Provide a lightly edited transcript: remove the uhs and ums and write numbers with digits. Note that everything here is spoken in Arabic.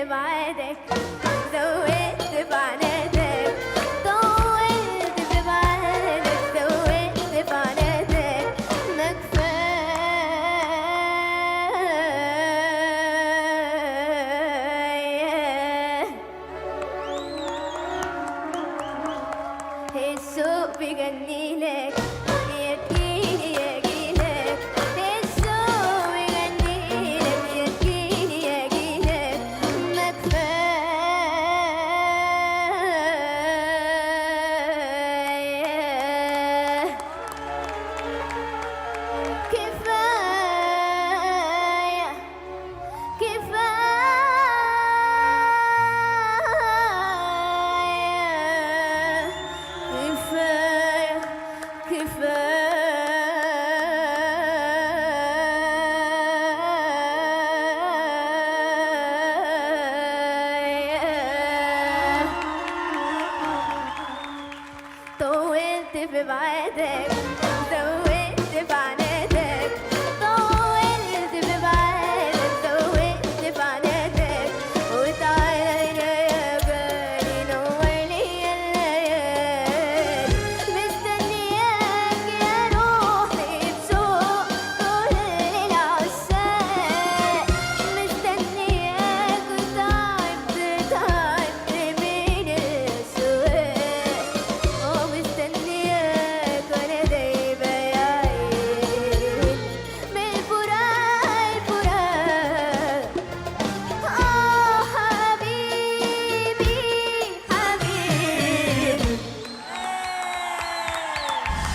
بعدك، زودت بعنادك، طولت ببعدك، زودت بعنادك، ما كفاية الشوق بيغني لك، يا تجيني يا جيلك، الشوق بيغني لك، يا تجيني يا جيلك، ما كفاية كفاية كفاية كفاية طولت في بعدك،